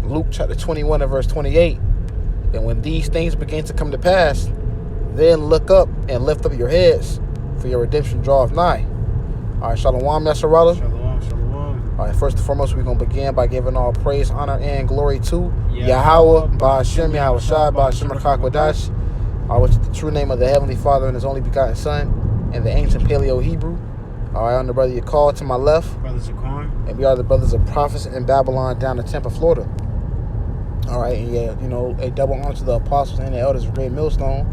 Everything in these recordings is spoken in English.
Luke chapter 21 and verse 28. And when these things begin to come to pass, then look up and lift up your heads, for your redemption draweth nigh. All right, shalom, Yasharallah. Shalom, shalom. All right, first and foremost, we're going to begin by giving all praise, honor, and glory to Yahweh, Ba'ashem, Yahweh Shai, Ba'ashem, Rakakwadash, which is the true name of the Heavenly Father and His only begotten Son, and the ancient Paleo-Hebrew. All right, I'm the brother you called to my left. Brother Zaquan. And we are the brothers of prophets in Babylon down in Tampa, Florida. All right, and yeah, a double honor to the apostles and the elders of Great Millstone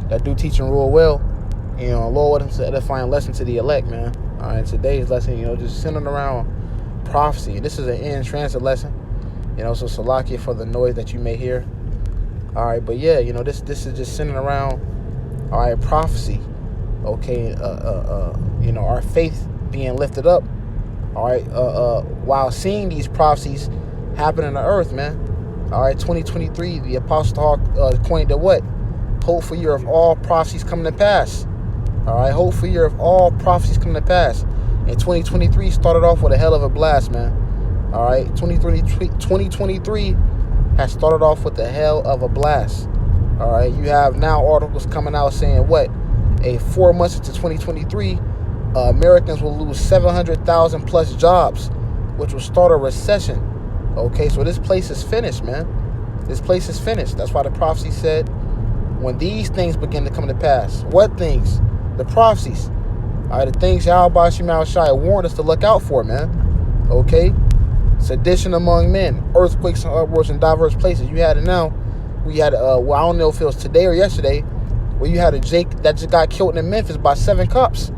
that do teach and rule well. Lord, it's an edifying lesson to the elect, man. All right, today's lesson, just centered around prophecy. This is an in-transit lesson, so Salakia for the noise that you may hear. All right, but yeah, this is just centered around, all right, prophecy. Okay, our faith being lifted up. All right, while seeing these prophecies happen in the earth, man. All right, 2023, the Apostle Talk coined the what? Hopeful year of all prophecies coming to pass. All right, hopeful year of all prophecies coming to pass. And 2023 started off with a hell of a blast, man. All right, 2023 has started off with a hell of a blast. All right, you have now articles coming out saying what? 4 months into 2023, Americans will lose 700,000 plus jobs, which will start a recession. Okay, so this place is finished, man. This place is finished. That's why the prophecy said, when these things begin to come to pass. What things? The prophecies. All right, the things Yahweh Shai warned us to look out for, man. Okay? Sedition among men, earthquakes and uproars in diverse places. You had it now. We had, I don't know if it was today or yesterday, where you had a Jake that just got killed in Memphis by 7 cops.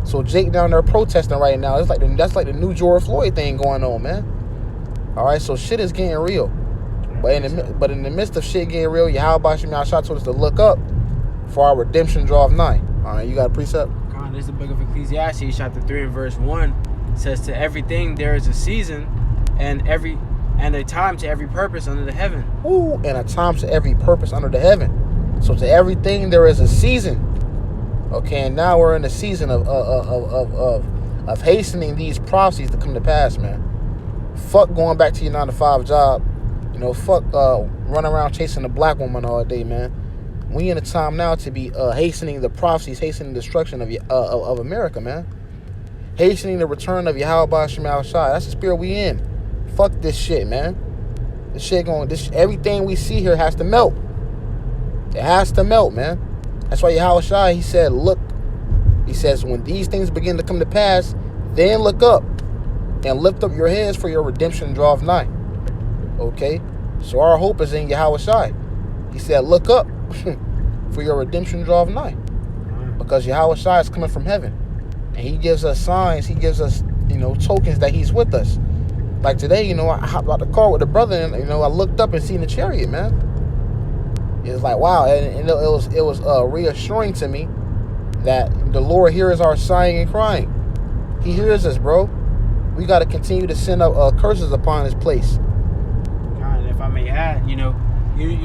So Jake down there protesting right now. It's like that's like the new George Floyd thing going on, man. All right, so shit is getting real. But in the midst of shit getting real, Yahweh Shai told us to look up, for our redemption draweth nigh. All right, you got a precept? This is the book of Ecclesiastes, chapter 3 and verse 1. It says, to everything there is a season, and a time to every purpose under the heaven. Ooh, and a time to every purpose under the heaven. So to everything there is a season. Okay, and now we're in the season of hastening these prophecies to come to pass, man. Fuck going back to your 9-to-5 job. Fuck running around chasing a black woman all day, man. We in a time now to be hastening the prophecies, hastening the destruction of America, man. Hastening the return of Yahweh Shai. That's the spirit we in. Fuck this shit, man. This shit everything we see here has to melt. It has to melt, man. That's why Yahweh Shai, he said, look. He says, when these things begin to come to pass, then look up and lift up your heads, for your redemption draweth nigh. Okay? So our hope is in Yahweh Shai. He said, look up, for your redemption draweth nigh. Because Yahweh Shai is coming from heaven. And he gives us signs. He gives us, tokens that he's with us. Like today, I hopped out the car with the brother and, I looked up and seen the chariot, man. It's like, wow. And it was reassuring to me that the Lord hears our sighing and crying. He hears us, bro. We got to continue to send up curses upon this place. God, if I may add, you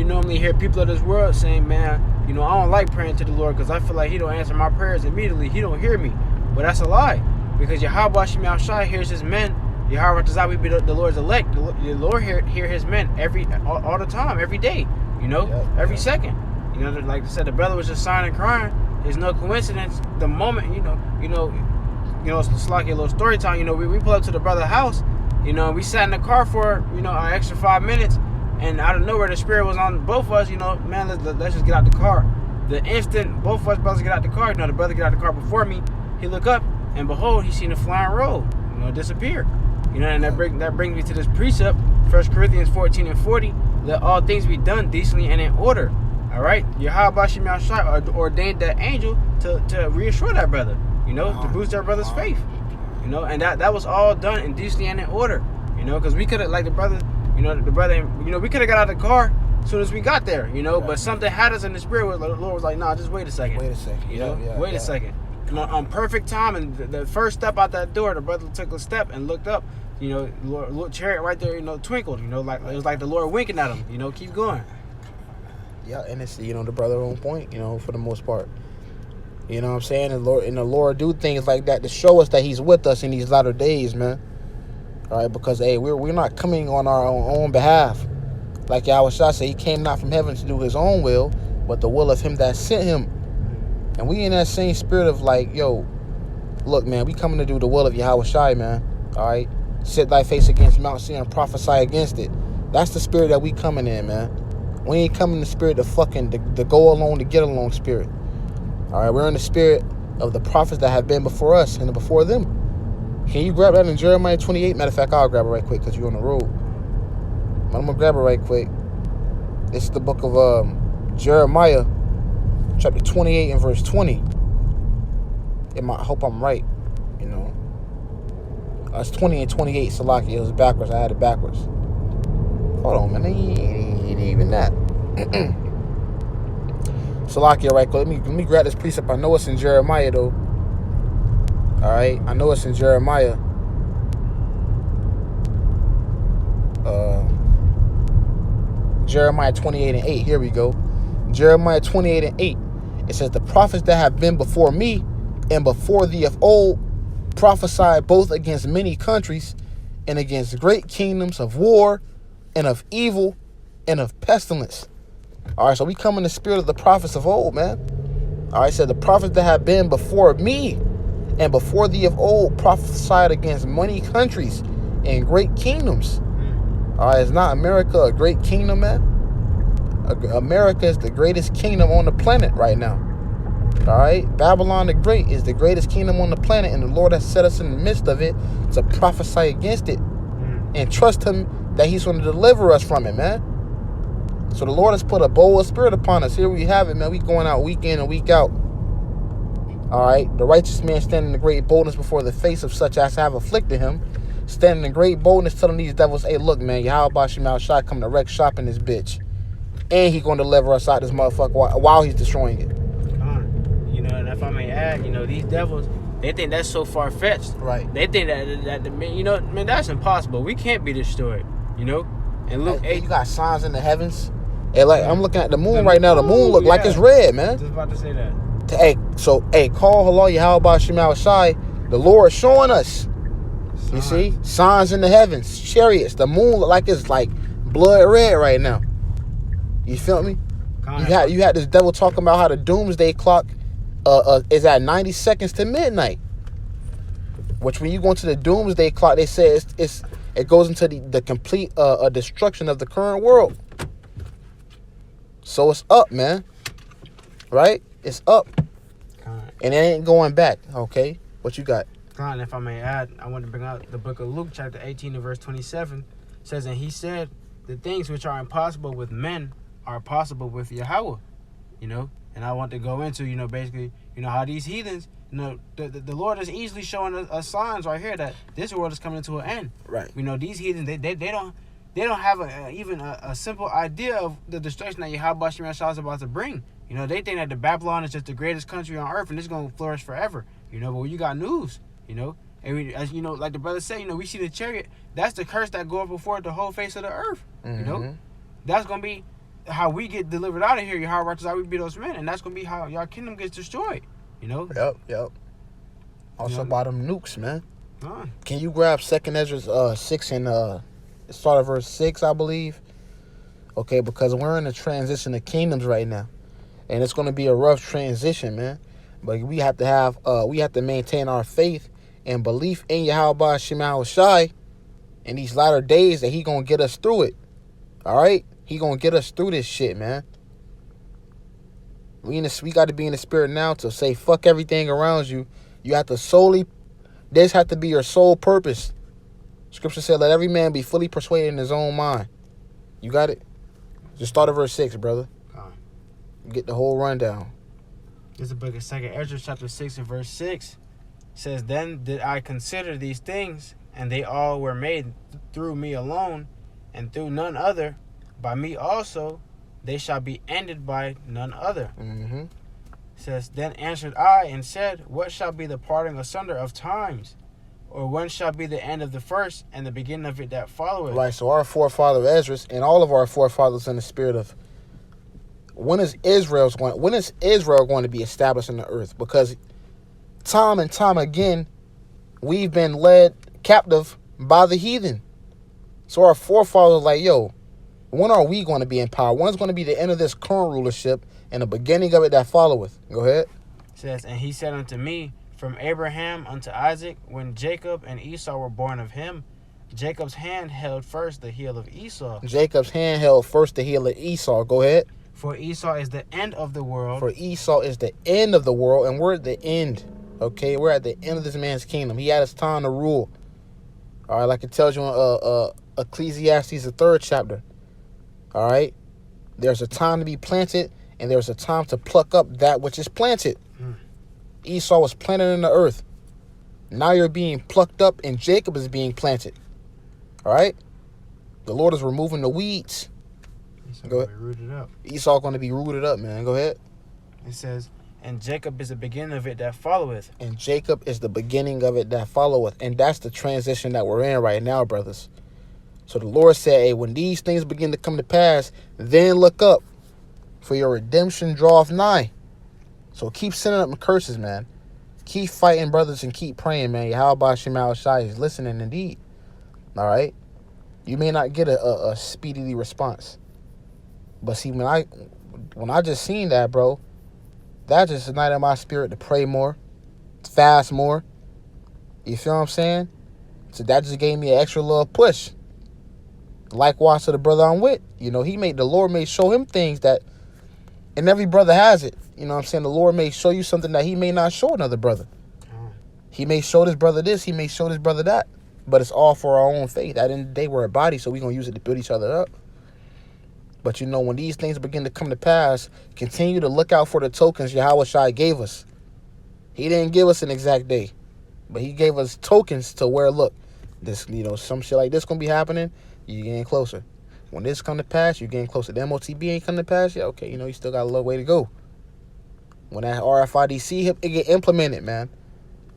normally hear people of this world saying, man, I don't like praying to the Lord because I feel like he don't answer my prayers immediately. He don't hear me. But that's a lie. Because Yahweh Shai hears his men. Yahweh we be the Lord's elect. The Lord hear his men all the time, every day. Every second. Like I said, the brother was just sighing and crying. There's no coincidence. The moment, it's like a little story time. We pull up to the brother's house. We sat in the car for, an extra 5 minutes. And out of nowhere, the spirit was on both of us. Man, let's just get out the car. The instant both of us brothers get out the car, the brother get out the car before me. He look up, and behold, he seen a flying roll, disappear. And that brings me to this precept, 1 Corinthians 14 and 40. Let all things be done decently and in order. All right, Yahweh Shai ordained that angel to reassure that brother, to boost that brother's faith, and that was all done in decency and in order, because we could have, like the brother, we could have got out of the car as soon as we got there, but something had us in the spirit. The Lord was like, nah, just wait a second. Wait a second. Wait a second. On perfect time, and the first step out that door, the brother took a step and looked up. Lord, chariot right there, twinkled. Like it was like the Lord winking at him. Keep going. Yeah, and it's the brother on point. For the most part. You know what I'm saying? The Lord do things like that to show us that He's with us in these latter days, man. All right, because hey, we're not coming on our own behalf. Like Yahweh Shah said, he came not from heaven to do his own will, but the will of him that sent him. And we in that same spirit of like, yo, look, man, we coming to do the will of Yahweh Shai, man. All right? Set thy face against Mount Seir and prophesy against it. That's the spirit that we coming in, man. We ain't coming in the spirit of fucking the go along to get along spirit. All right? We're in the spirit of the prophets that have been before us and before them. Can you grab that in Jeremiah 28? Matter of fact, I'll grab it right quick because you're on the road. I'm going to grab it right quick. This is the book of Jeremiah, chapter 28 and verse 20. I hope I'm right, you know. It's 20 and 28, Salaki. It was backwards. I had it backwards. Hold on, man. It ain't even that. Salaki, right quick. Let me grab this precept. I know it's in Jeremiah, though. All right? I know it's in Jeremiah. Jeremiah 28 and 8. Here we go. Jeremiah 28 and 8. It says, the prophets that have been before me and before thee of old prophesied both against many countries and against great kingdoms of war and of evil and of pestilence. All right, so we come in the spirit of the prophets of old, man. All right, so the prophets that have been before me and before thee of old prophesied against many countries and great kingdoms. All right, is not America a great kingdom, man? America is the greatest kingdom on the planet right now. All right, Babylon the Great is the greatest kingdom on the planet, and the Lord has set us in the midst of it to prophesy against it and trust him that he's going to deliver us from it, man. So the Lord has put a bold spirit upon us. Here we have it, man. We going out week in and week out. All right, the righteous man standing in great boldness before the face of such as have afflicted him, standing in great boldness, telling these devils, hey, look, man, Yahweh Shai Shai come to wreck shop in this bitch. And he going to deliver us out this motherfucker while he's destroying it. You know, and if I may add, you know, these devils, they think that's so far-fetched. Right. They think that you know, man, that's impossible. We can't be destroyed, you know? And look, hey, you got signs in the heavens. Hey, like, I'm looking at the moon right now. The moon look like it's red, man. Just about to say that. Hey, call Halal Yahweh Shemal Shai. The Lord showing us. You see? Signs in the heavens. Chariots. The moon look like it's like blood red right now. You feel me? You had this devil talking about how the doomsday clock is at 90 seconds to midnight. Which when you go into the doomsday clock, they say it goes into the complete destruction of the current world. So it's up, man. Right? It's up. And it ain't going back. Okay? What you got? If I may add, I want to bring out the book of Luke, chapter 18 and verse 27. It says, and he said, the things which are impossible with men are possible with Yahweh. You know? And I want to go into, you know, basically, you know, how these heathens, you know, the Lord is easily showing us signs right here that this world is coming to an end. Right. You know, these heathens, they don't have even a simple idea of the destruction that Yahweh Shai is about to bring. You know, they think that the Babylon is just the greatest country on earth and it's going to flourish forever. You know, but you got news, you know. And as you know, like the brother said, you know, we see the chariot. That's the curse that goes before the whole face of the earth. Mm-hmm. You know, that's going to be how we get delivered out of here. How righteous are we be those men. And that's going to be how your kingdom gets destroyed. You know? Yep. Also, you know, about them nukes, man. Huh. Can you grab 2nd Ezra 6 and start at verse 6, I believe? Okay, because we're in a transition of kingdoms right now. And it's going to be a rough transition, man. But we have to maintain our faith and belief in Yahweh Shemal Shai in these latter days that he going to get us through it. All right? He going to get us through this shit, man. We got to be in the spirit now to say fuck everything around you. You have to this have to be your sole purpose. Scripture said, let every man be fully persuaded in his own mind. You got it? Just start at verse 6, brother. Get the whole rundown. This is the book of 2nd Ezra, chapter 6 and verse 6. It says, then did I consider these things, and they all were made through me alone, and through none other. By me also they shall be ended by none other. Mm-hmm. It says, then answered I and said, what shall be the parting asunder of times? Or when shall be the end of the first and the beginning of it that followeth? Right, so our forefather Ezra and all of our forefathers in the spirit of when is Israel going to be established in the earth? Because time and time again, we've been led captive by the heathen. So our forefathers like, yo, When are we going to be in power? When is going to be the end of this current rulership and the beginning of it that followeth? Go ahead. It says, and he said unto me, from Abraham unto Isaac, when Jacob and Esau were born of him, Jacob's hand held first the heel of Esau. Jacob's hand held first the heel of Esau. Go ahead. For Esau is the end of the world. For Esau is the end of the world, and we're at the end. Okay, we're at the end of this man's kingdom. He had his time to rule. All right, like it tells you in Ecclesiastes, the 3rd chapter. All right, there's a time to be planted, and there's a time to pluck up that which is planted. Esau was planted in the earth. Now you're being plucked up, and Jacob is being planted. All right, the Lord is removing the weeds. Go ahead. Rooted up. Esau going to be rooted up, man. Go ahead. It says, and Jacob is the beginning of it that followeth. And Jacob is the beginning of it that followeth. And that's the transition that we're in right now, brothers. So the Lord said, hey, when these things begin to come to pass, then look up, for your redemption draweth nigh. So keep sending up curses, man. Keep fighting, brothers, and keep praying, man. Yahweh Shema Shai is listening indeed. All right? You may not get a speedily response. But see, when I just seen that, bro, that just ignited my spirit to pray more, fast more. You feel what I'm saying? So that just gave me an extra little push. Likewise to the brother I'm with. You know, the Lord may show him things that, and every brother has it. You know what I'm saying? The Lord may show you something that he may not show another brother. He may show this brother this, he may show this brother that. But it's all for our own faith. At the end of the day, we're a body, so we're going to use it to build each other up. But you know, when these things begin to come to pass, continue to look out for the tokens Yahweh Shai gave us. He didn't give us an exact day, but he gave us tokens to where, look, this, you know, some shit like this going to be happening, you're getting closer. When this come to pass, you're getting closer. The MOTB ain't come to pass, yeah, okay, you know, you still got a little way to go. When that RFID hip, it get implemented, man.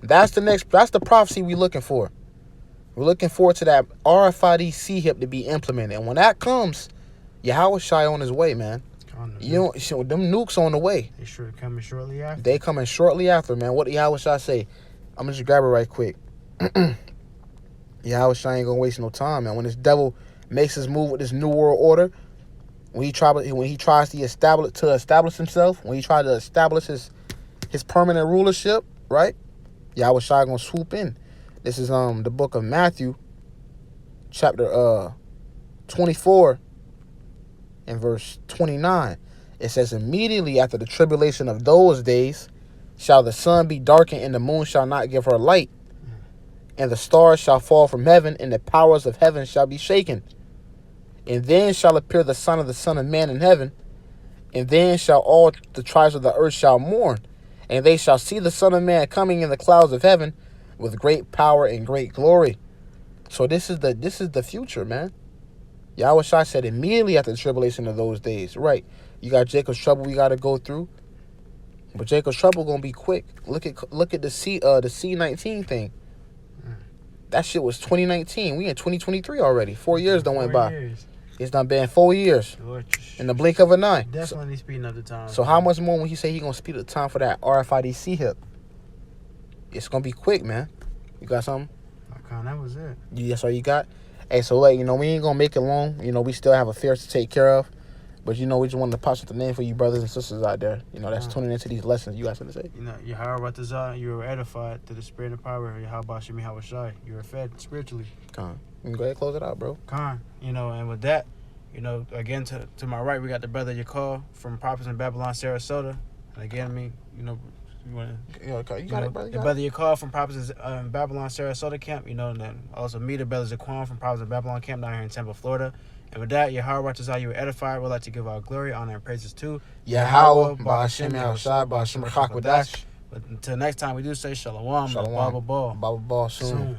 That's the prophecy we looking for. We're looking forward to that RFID hip to be implemented. And when that comes, Yahweh Shai on his way, man. You know, them nukes on the way. They sure coming shortly after. They coming shortly after, man. What Yahweh Shai say? I'm gonna just grab it right quick. Yahweh Shai ain't gonna waste no time, man. When this devil makes his move with this new world order, when he tries to establish himself, when he tries to establish his permanent rulership, right? Yahweh Shai gonna swoop in. This is the book of Matthew, chapter 24. In verse 29, it says, immediately after the tribulation of those days shall the sun be darkened, and the moon shall not give her light, and the stars shall fall from heaven, and the powers of heaven shall be shaken. And then shall appear the Son of Man in heaven, and then shall all the tribes of the earth shall mourn, and they shall see the Son of Man coming in the clouds of heaven with great power and great glory. So this is the future, man. Yahweh Shai said immediately after the tribulation of those days. Right. You got Jacob's trouble we got to go through. But Jacob's trouble going to be quick. Look at the C19 thing. That shit was 2019. We in 2023 already. 4 years done went by. Years. It's done been 4 years. In the blink of an eye. Definitely speeding up the time. So how much more when he say he going to speed up the time for that RFID hip? It's going to be quick, man. You got something? That was it. That's all you got? Hey, so like, you know, we ain't gonna make it long. You know, we still have affairs to take care of. But you know, we just wanted to pop the name for you brothers and sisters out there. You know, that's tuning into these lessons. You got something to say? You know, Yahweh, you were edified through the spirit and power of Yahweh Shemi Shai. You were fed spiritually. Con. You can go ahead and close it out, bro. Con. You know, and with that, you know, again to my right we got the brother Yakal from Prophets in Babylon, Sarasota. And again, you know, you want to, you got it, brother. The brother Yakal from Prophets in Babylon, Sarasota camp. You know, and then also me, the brother Zaquan from Prophets in Babylon camp down here in Tampa, Florida. And with that, Yahweh, you were edified. We'd like to give our glory, honor, and praises to Yahweh, Ba'ashem Yahushua, Ba'ashem Rakak Wadash. But until next time, we do say Shalom. Shalom. Baba Ball. Baba Ball soon.